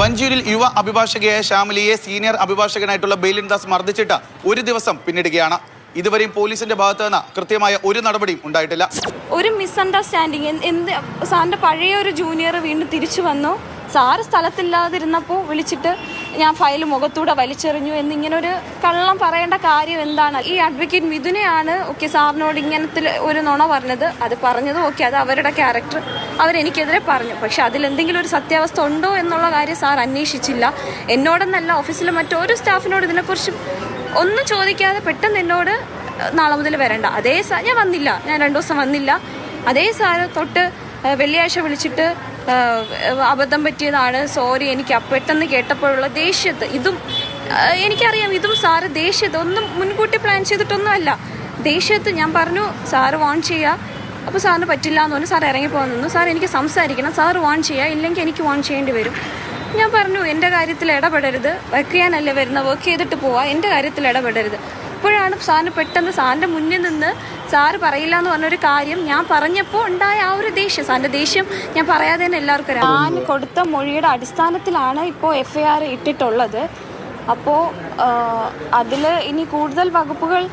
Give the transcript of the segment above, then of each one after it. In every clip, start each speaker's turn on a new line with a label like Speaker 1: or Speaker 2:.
Speaker 1: വഞ്ചിയൂരിൽ യുവ അഭിഭാഷകയായ ശ്യാമിലിയെ സീനിയർ അഭിഭാഷകനായിട്ടുള്ള ബെയിലിൻ ദാസ് മർദ്ദിച്ചിട്ട് ഒരു ദിവസം പിന്നിടുകയാണ്. ഇതുവരെയും പോലീസിന്റെ ഭാഗത്ത് നിന്ന് കൃത്യമായ ഒരു നടപടിയും ഉണ്ടായിട്ടില്ല.
Speaker 2: ഒരു മിസ്അണ്ടർസ്റ്റാൻഡിങ്. സാറിന്റെ പഴയ ഒരു ജൂനിയർ വീണ്ടും തിരിച്ചു വന്നു. സാറ് സ്ഥലത്തില്ലാതിരുന്നപ്പോൾ വിളിച്ചിട്ട് ഞാൻ ഫയൽ മുഖത്തൂടെ വലിച്ചെറിഞ്ഞു എന്നിങ്ങനെ ഒരു കള്ളം പറയേണ്ട കാര്യം എന്താണ്? ഈ അഡ്വക്കേറ്റ് മിഥുനെയാണ് സാറിനോട് ഇങ്ങനത്തെ ഒരു നുണ പറഞ്ഞത്. അത് പറഞ്ഞത് അത് അവരുടെ ക്യാരക്ടർ, അവരെനിക്കെതിരെ പറഞ്ഞു. പക്ഷെ അതിലെന്തെങ്കിലും ഒരു സത്യാവസ്ഥ ഉണ്ടോ എന്നുള്ള കാര്യം സാർ അന്വേഷിച്ചില്ല. എന്നോടെന്നല്ല, ഓഫീസിലെ മറ്റൊരു സ്റ്റാഫിനോട് ഇതിനെക്കുറിച്ച് ഒന്നും ചോദിക്കാതെ പെട്ടെന്ന് എന്നോട് നാളെ മുതൽ വരണ്ട. ഞാൻ വന്നില്ല, ഞാൻ 2 ദിവസം വന്നില്ല. അതേ സാറ് തൊട്ട് വെള്ളിയാഴ്ച വിളിച്ചിട്ട് അബദ്ധം പറ്റിയതാണ്, സോറി, എനിക്ക് പെട്ടെന്ന് കേട്ടപ്പോഴുള്ള ദേഷ്യത്ത്. ഇതും എനിക്കറിയാം, ഇതും സാറ് ദേഷ്യത്ത്, ഒന്നും മുൻകൂട്ടി പ്ലാൻ ചെയ്തിട്ടൊന്നുമല്ല. ദേഷ്യത്ത് ഞാൻ പറഞ്ഞു സാറ് വാൺ ചെയ്യുക. അപ്പോൾ സാറിന് പറ്റില്ല എന്ന് പറഞ്ഞു. സാർ ഇറങ്ങിപ്പോകാൻ നിന്നു. സാർ എനിക്ക് സംസാരിക്കണം, സാറ് വാൺ ചെയ്യുക, ഇല്ലെങ്കിൽ എനിക്ക് വാൺ ചെയ്യേണ്ടി വരും. ഞാൻ പറഞ്ഞു എൻ്റെ കാര്യത്തിൽ ഇടപെടരുത്, വർക്ക് ചെയ്യാനല്ലേ വരുന്ന, വർക്ക് ചെയ്തിട്ട് പോവാം, എൻ്റെ കാര്യത്തിൽ ഇടപെടരുത്. അപ്പോഴാണ് സാറിന് പെട്ടെന്ന് സാറിൻ്റെ മുന്നിൽ നിന്ന് സാറ് പറയില്ല എന്ന് പറഞ്ഞൊരു കാര്യം ഞാൻ പറഞ്ഞപ്പോൾ ഉണ്ടായ ആ ഒരു ദേഷ്യം, സാറിൻ്റെ ദേഷ്യം ഞാൻ പറയാതെ തന്നെ എല്ലാവർക്കും അറിയാം. ഞാൻ കൊടുത്ത മൊഴിയുടെ അടിസ്ഥാനത്തിലാണ് ഇപ്പോൾ FIR ഇട്ടിട്ടുള്ളത്. അപ്പോൾ അതിൽ ഇനി കൂടുതൽ വകുപ്പുകൾ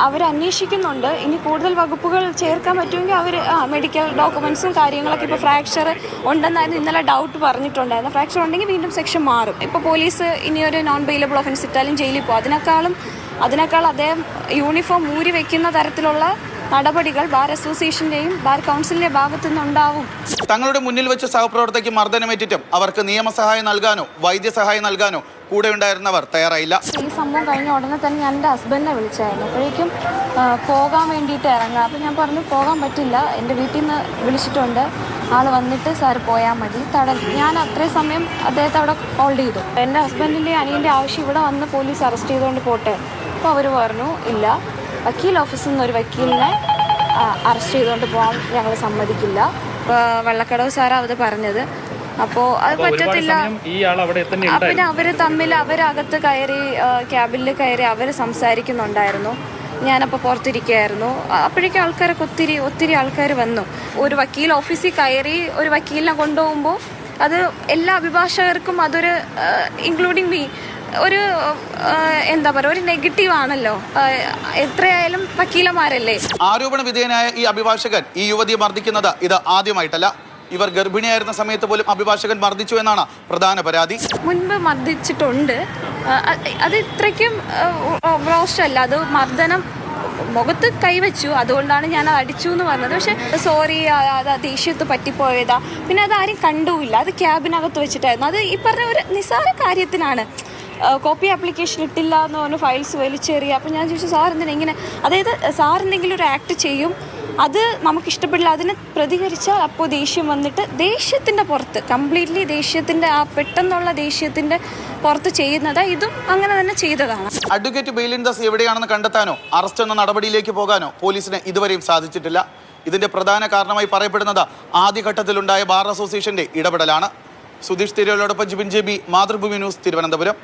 Speaker 2: അവരന്വേഷിക്കുന്നുണ്ട്. ഇനി കൂടുതൽ വകുപ്പുകൾ ചേർക്കാൻ പറ്റുമെങ്കിൽ അവർ മെഡിക്കൽ ഡോക്യുമെൻസും കാര്യങ്ങളൊക്കെ, ഇപ്പോൾ ഫ്രാക്ചർ ഉണ്ടെന്നായിരുന്നു ഇന്നലെ ഡൗട്ട് പറഞ്ഞിട്ടുണ്ടായിരുന്നു. ഫ്രാക്ചർ ഉണ്ടെങ്കിൽ വീണ്ടും സെക്ഷൻ മാറും. ഇപ്പോൾ പോലീസ് ഇനി ഒരു നോൺ ബെയിലബിൾ ഓഫൻസ് ഇട്ടാലും ജയിലിൽ പോകും. അതിനേക്കാൾ അദ്ദേഹം യൂണിഫോം ഊരി വെക്കുന്ന തരത്തിലുള്ള നടപടികൾ ബാർ അസോസിയേഷന്റെയും ബാർ കൗൺസിലിന്റെ ഭാഗത്തു നിന്നുണ്ടാവും.
Speaker 1: തങ്ങളുടെ മുന്നിൽ വെച്ച് സഹപ്രവർത്തകർക്ക് മർദ്ദനമേറ്റിട്ടും അവർക്ക് നിയമസഹായം നൽകാനോ വൈദ്യസഹായം നൽകാനോ കൂടെ ഉണ്ടായിരുന്നവർ തയ്യാറായില്ല.
Speaker 2: ഈ സംഭവം കഴിഞ്ഞ ഉടനെ തന്നെ ഞാൻ എൻ്റെ ഹസ്ബൻഡിനെ വിളിച്ചായിരുന്നു. അപ്പോഴേക്കും പോകാൻ വേണ്ടിയിട്ട് ഇറങ്ങാം. അപ്പോൾ ഞാൻ പറഞ്ഞു പോകാൻ പറ്റില്ല, എൻ്റെ വീട്ടിൽ നിന്ന് വിളിച്ചിട്ടുണ്ട്, ആൾ വന്നിട്ട് സാർ പോയാൽ മതി. ഞാൻ അത്രയും സമയം അദ്ദേഹത്തെ അവിടെ ഹോൾഡ് ചെയ്തു. എൻ്റെ ഹസ്ബൻഡിൻ്റെ അനിയൻ്റെ ആവശ്യം ഇവിടെ വന്ന് പോലീസ് അറസ്റ്റ് ചെയ്തുകൊണ്ട് പോട്ടെ. അപ്പോൾ അവർ പറഞ്ഞു ഇല്ല, വക്കീൽ ഓഫീസിൽ നിന്ന് ഒരു വക്കീലിനെ അറസ്റ്റ് ചെയ്തുകൊണ്ട് പോകാൻ ഞങ്ങൾ സമ്മതിക്കില്ല. വെള്ളക്കടവ് സാറാണ് അത് പറഞ്ഞത്. അപ്പോൾ അത് പറ്റത്തില്ല. പിന്നെ അവർ തമ്മിൽ അവരകത്ത് കയറി ക്യാബിനിൽ കയറി അവർ സംസാരിക്കുന്നുണ്ടായിരുന്നു. ഞാനപ്പോൾ പുറത്തിരിക്കുകയായിരുന്നു. അപ്പോഴേക്കും ആൾക്കാരൊക്കെ ഒത്തിരി ആൾക്കാർ വന്നു. ഒരു വക്കീൽ ഓഫീസിൽ കയറി ഒരു വക്കീലിനെ കൊണ്ടുപോകുമ്പോൾ അത് എല്ലാ അഭിഭാഷകർക്കും അതൊരു ഇൻക്ലൂഡിങ് മീ ഒരു എന്താ പറയുക, ഒരു നെഗറ്റീവ് ആണല്ലോ. എത്രയായാലും വക്കീലന്മാരല്ലേ.
Speaker 1: ആരോപണ വിധേയനായ ഈ അഭിഭാഷകൻ ഈ യുവതിയെ മർദ്ദിക്കുന്നത് ഇത് ആദ്യമായിട്ടല്ല. ഇവർ ഗർഭിണിയായിരുന്ന സമയത്ത് പോലും അഭിഭാഷകൻ മർദ്ദിച്ചു എന്നാണ് പ്രധാന പരാതി.
Speaker 2: മുൻപ് മർദ്ദിച്ചിട്ടുണ്ട്. അത് ഇത്രയ്ക്കും റോസ്റ്റല്ല, അത് മർദ്ദനം മുഖത്ത് കൈവച്ചു, അതുകൊണ്ടാണ് ഞാൻ അത് അടിച്ചു എന്ന് പറഞ്ഞത്. പക്ഷെ സോറി, അത് ദേഷ്യത്ത് പറ്റിപ്പോയതാ. പിന്നെ അത് ആരും കണ്ടുമില്ല, അത് ക്യാബിനകത്ത് വെച്ചിട്ടായിരുന്നു. അത് ഈ പറഞ്ഞ ഒരു നിസ്സാര കാര്യത്തിനാണ്. കോപ്പി ആപ്ലിക്കേഷൻ ഇട്ടില്ല എന്ന് പറഞ്ഞു ഫയൽസ് വലിച്ചെറിയുക. അപ്പോൾ ഞാൻ ചോദിച്ചു സാർ എന്തിനാ ഇങ്ങനെ, അതായത് സാർ എന്തെങ്കിലും ഒരു ആക്ട് ചെയ്യും, അത് നമുക്കിഷ്ടപ്പെടില്ല, അതിന് പ്രതികരിച്ചാൽ അപ്പോൾ ദേഷ്യം വന്നിട്ട് ദേഷ്യത്തിൻ്റെ പുറത്ത്, കംപ്ലീറ്റ്ലി ദേഷ്യത്തിൻ്റെ ആ പെട്ടെന്നുള്ള ദേഷ്യത്തിൻ്റെ പുറത്ത് ചെയ്യുന്നത്, ഇതും അങ്ങനെ തന്നെ ചെയ്തതാണ്.
Speaker 1: അഡ്വക്കേറ്റ് ബെയിലിൻ ദാസ് എവിടെയാണെന്ന് കണ്ടെത്താനോ അറസ്റ്റ് എന്ന നടപടിയിലേക്ക് പോകാനോ പോലീസിന് ഇതുവരെയും സാധിച്ചിട്ടില്ല. ഇതിന്റെ പ്രധാന കാരണമായി പറയപ്പെടുന്നത് ആദ്യഘട്ടത്തിലുണ്ടായ ബാർ അസോസിയേഷന്റെ ഇടപെടലാണ്. സുധീഷ് തിരുവല്ലോടൊപ്പം ജിബിൻ JB, മാതൃഭൂമി ന്യൂസ്, തിരുവനന്തപുരം.